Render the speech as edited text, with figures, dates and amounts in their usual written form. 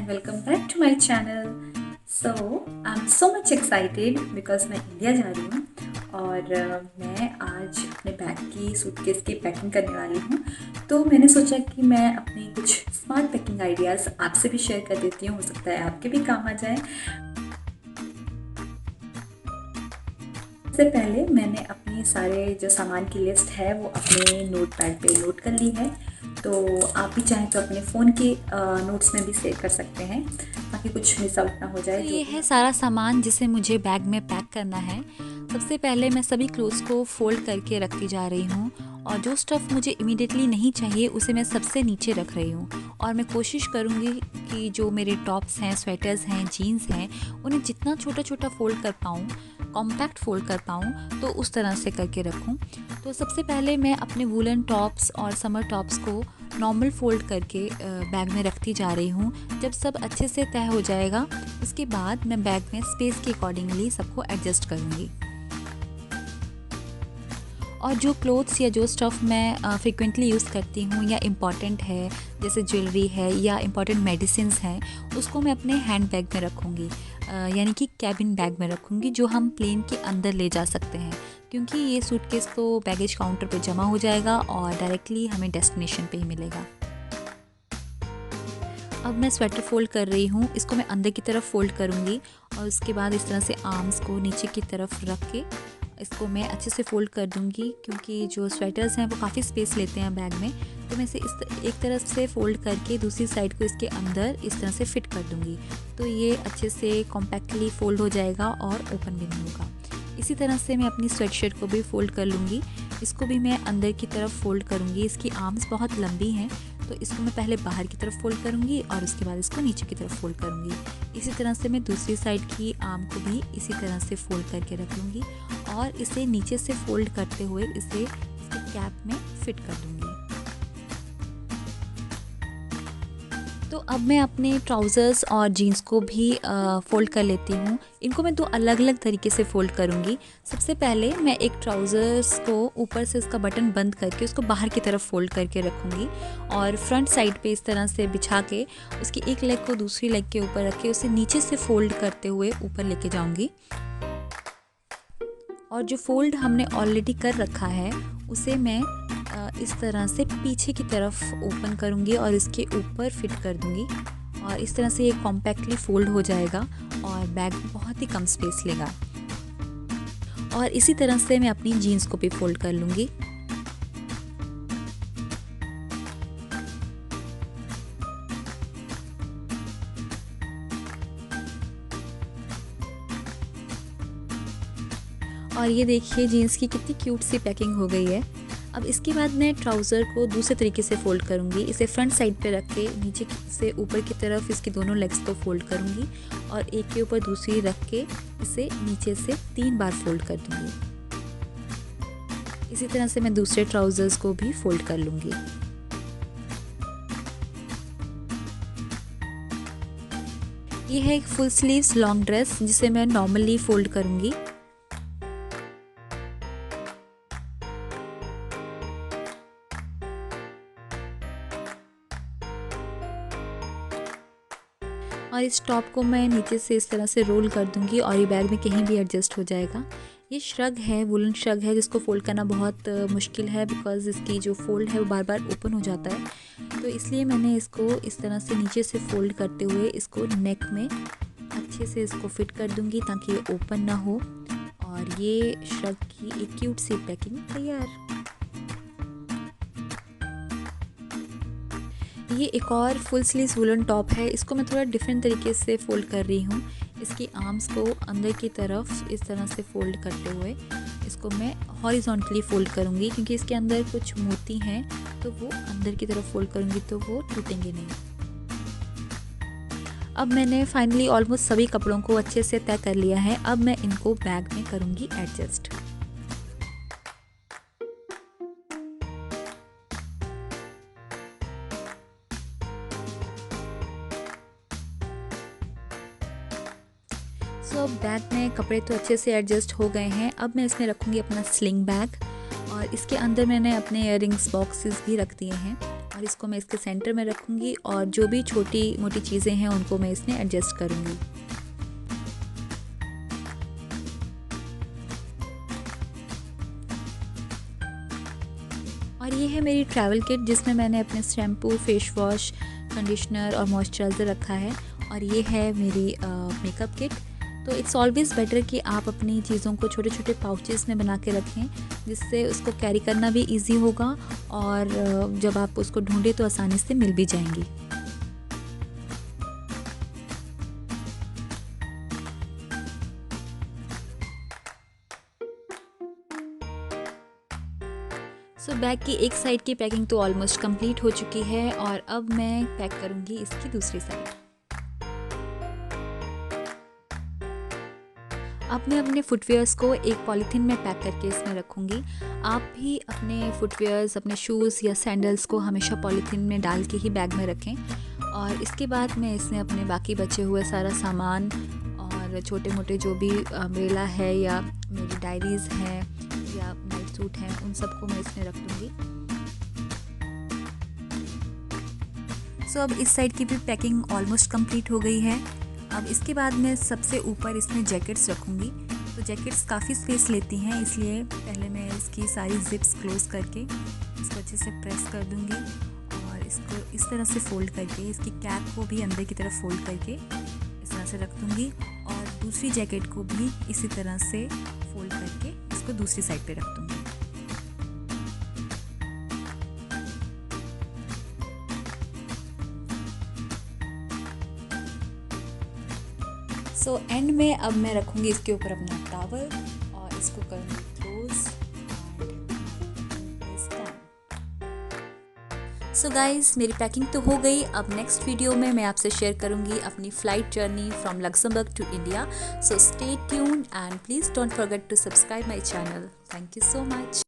welcome back to my channel. So I'm so much excited because मैं India जा रही हूँ और मैं आज अपने बैग की सूटकेस की पैकिंग करने वाली हूँ। तो मैंने सोचा कि मैं अपनी कुछ स्मार्ट पैकिंग आइडियाज़ आपसे भी शेयर कर देती हूँ, हो सकता है आपके भी काम आ जाए। सबसे पहले मैंने अपने सारे जो सामान की लिस्ट है वो अपने नोट पैड पे नोट कर ली है। तो आप भी चाहें तो अपने फ़ोन के नोट्स में भी सेव कर सकते हैं ताकि कुछ मिस आउट ना हो जाए। तो ये है सारा सामान जिसे मुझे बैग में पैक करना है। सबसे पहले मैं सभी क्लोथ्स को फोल्ड करके रखती जा रही हूँ और जो स्टफ़ मुझे इमीडिएटली नहीं चाहिए उसे मैं सबसे नीचे रख रही हूँ। और मैं कोशिश करूँगी कि जो मेरे टॉप्स हैं, स्वेटर्स हैं, जीन्स हैं, उन्हें जितना छोटा छोटा फ़ोल्ड कर पाऊँ, कॉम्पैक्ट फ़ोल्ड कर पाऊँ, तो उस तरह से करके रखूँ। तो सबसे पहले मैं अपने वूलन टॉप्स और समर टॉप्स को नॉर्मल फ़ोल्ड करके बैग में रखती जा रही हूँ। जब सब अच्छे से तय हो जाएगा उसके बाद मैं बैग में स्पेस के अकॉर्डिंगली सबको एडजस्ट करूँगी। और जो क्लोथ्स या जो स्टफ़ मैं फ्रिक्वेंटली यूज़ करती हूँ या इम्पॉर्टेंट है, जैसे ज्वेलरी है या इम्पॉर्टेंट मेडिसिन्स हैं, उसको मैं अपने हैंड बैग में रखूँगी, यानी कि कैबिन बैग में रखूँगी, जो हम प्लेन के अंदर ले जा सकते हैं, क्योंकि ये सूटकेस तो बैगेज काउंटर पर जमा हो जाएगा और डायरेक्टली हमें डेस्टिनेशन पे ही मिलेगा। अब मैं स्वेटर फ़ोल्ड कर रही हूँ, इसको मैं अंदर की तरफ फ़ोल्ड करूँगी और उसके बाद इस तरह से आर्म्स को नीचे की तरफ रख के इसको मैं अच्छे से फ़ोल्ड कर दूँगी, क्योंकि जो स्वेटर्स हैं वो काफ़ी स्पेस लेते हैं बैग में। तो मैं इसे एक तरफ से फ़ोल्ड करके दूसरी साइड को इसके अंदर इस तरह से फ़िट कर दूँगी, तो ये अच्छे से कॉम्पैक्टली फ़ोल्ड हो जाएगा और ओपन भी नहीं होगा। इसी तरह से मैं अपनी स्वेटशर्ट को भी फ़ोल्ड कर लूँगी, इसको भी मैं अंदर की तरफ फ़ोल्ड करूँगी। इसकी आर्म्स बहुत लंबी हैं, तो इसको मैं पहले बाहर की तरफ फ़ोल्ड करूँगी और उसके बाद इसको नीचे की तरफ फ़ोल्ड करूँगी। इसी तरह से मैं दूसरी साइड की आर्म को भी इसी तरह से फ़ोल्ड करके रख लूँगी और इसे नीचे से फ़ोल्ड करते हुए इसे इसके कैप में फ़िट कर दूँगी। तो अब मैं अपने ट्राउज़र्स और जीन्स को भी फ़ोल्ड कर लेती हूँ। इनको मैं दो अलग अलग तरीके से फ़ोल्ड करूँगी। सबसे पहले मैं एक ट्राउज़र्स को ऊपर से उसका बटन बंद करके उसको बाहर की तरफ फ़ोल्ड करके रखूँगी और फ्रंट साइड पे इस तरह से बिछा के उसकी एक लेग को दूसरी लेग के ऊपर रख के उसे नीचे से फ़ोल्ड करते हुए ऊपर लेके जाऊँगी। और जो फ़ोल्ड हमने ऑलरेडी कर रखा है उसे मैं इस तरह से पीछे की तरफ ओपन करूँगी और इसके ऊपर फिट कर दूँगी और इस तरह से ये कॉम्पैक्टली फ़ोल्ड हो जाएगा और बैग बहुत ही कम स्पेस लेगा। और इसी तरह से मैं अपनी जीन्स को भी फ़ोल्ड कर लूँगी। और ये देखिए जीन्स की कितनी क्यूट सी पैकिंग हो गई है। अब इसके बाद मैं ट्राउज़र को दूसरे तरीके से फ़ोल्ड करूँगी। इसे फ्रंट साइड पे रख के नीचे से ऊपर की तरफ इसकी दोनों लेग्स को फ़ोल्ड करूँगी और एक के ऊपर दूसरी रख के इसे नीचे से 3 बार फ़ोल्ड कर दूँगी। इसी तरह से मैं दूसरे ट्राउज़र्स को भी फ़ोल्ड कर लूँगी। ये है एक फुल स्लीव्स लॉन्ग ड्रेस जिसे मैं नॉर्मली फ़ोल्ड करूँगी। और इस टॉप को मैं नीचे से इस तरह से रोल कर दूंगी और ये बैग में कहीं भी एडजस्ट हो जाएगा। ये श्रग है, वुलन श्रग है, जिसको फ़ोल्ड करना बहुत मुश्किल है बिकॉज़ इसकी जो फ़ोल्ड है वो बार बार ओपन हो जाता है। तो इसलिए मैंने इसको इस तरह से नीचे से फ़ोल्ड करते हुए इसको नेक में अच्छे से इसको फिट कर दूंगी ताकि ये ओपन ना हो। और ये श्रग की एक क्यूट सी पैकिंग तैयार। ये एक और फुल स्लीव्स वुलन टॉप है, इसको मैं थोड़ा डिफरेंट तरीके से फ़ोल्ड कर रही हूँ। इसकी आर्म्स को अंदर की तरफ इस तरह से फ़ोल्ड करते हुए इसको मैं हॉरिजॉन्टली फ़ोल्ड करूँगी, क्योंकि इसके अंदर कुछ मोती हैं तो वो अंदर की तरफ फ़ोल्ड करूँगी तो वो टूटेंगे नहीं। अब मैंने फाइनली ऑलमोस्ट सभी कपड़ों को अच्छे से तय कर लिया है। अब मैं इनको बैग में करूँगी एडजस्ट। सो अब बैग में कपड़े तो अच्छे से एडजस्ट हो गए हैं। अब मैं इसमें रखूँगी अपना स्लिंग बैग और इसके अंदर मैंने अपने इयररिंग्स बॉक्सेस भी रख दिए हैं और इसको मैं इसके सेंटर में रखूँगी और जो भी छोटी मोटी चीज़ें हैं उनको मैं इसमें एडजस्ट करूँगी। और ये है मेरी ट्रैवल किट जिसमें मैंने अपने शैम्पू, फेस वॉश, कंडीशनर और मॉइस्चराइज़र रखा है। और ये है मेरी मेकअप किट। तो इट्स ऑलवेज़ बेटर कि आप अपनी चीज़ों को छोटे छोटे पाउचेस में बना के रखें, जिससे उसको कैरी करना भी इजी होगा और जब आप उसको ढूंढें तो आसानी से मिल भी जाएंगी। सो बैग की एक साइड की पैकिंग तो ऑलमोस्ट कंप्लीट हो चुकी है और अब मैं पैक करूँगी इसकी दूसरी साइड। अब मैं अपने फुटवेयर्स को एक पॉलीथीन में पैक करके इसमें रखूँगी। आप भी अपने फुटवेयर्स, अपने शूज़ या सैंडल्स को हमेशा पॉलीथीन में डाल के ही बैग में रखें। और इसके बाद मैं इसमें अपने बाकी बचे हुए सारा सामान और छोटे मोटे जो भी अम्ब्रेला है या मेरी डायरीज़ हैं या नाइट सूट हैं, उन सबको मैं इसमें रख दूँगी। सो अब इस साइड की भी पैकिंग ऑलमोस्ट कंप्लीट हो गई है। अब इसके बाद मैं सबसे ऊपर इसमें जैकेट्स रखूँगी। तो जैकेट्स काफ़ी स्पेस लेती हैं, इसलिए पहले मैं इसकी सारी जिप्स क्लोज करके इसको अच्छे से प्रेस कर दूँगी और इसको इस तरह से फोल्ड करके इसकी कैप को भी अंदर की तरफ फोल्ड करके इस तरह से रख दूँगी और दूसरी जैकेट को भी इसी तरह से फोल्ड करके इसको दूसरी साइड पे रख दूँगी। सो एंड में अब मैं रखूँगी इसके ऊपर अपना टॉवल और इसको करूँगी क्लोज। सो गाइज़, मेरी पैकिंग तो हो गई। अब नेक्स्ट वीडियो में मैं आपसे शेयर करूँगी अपनी flight journey from Luxembourg to India. So stay tuned and please don't forget to subscribe my channel. Thank you so much.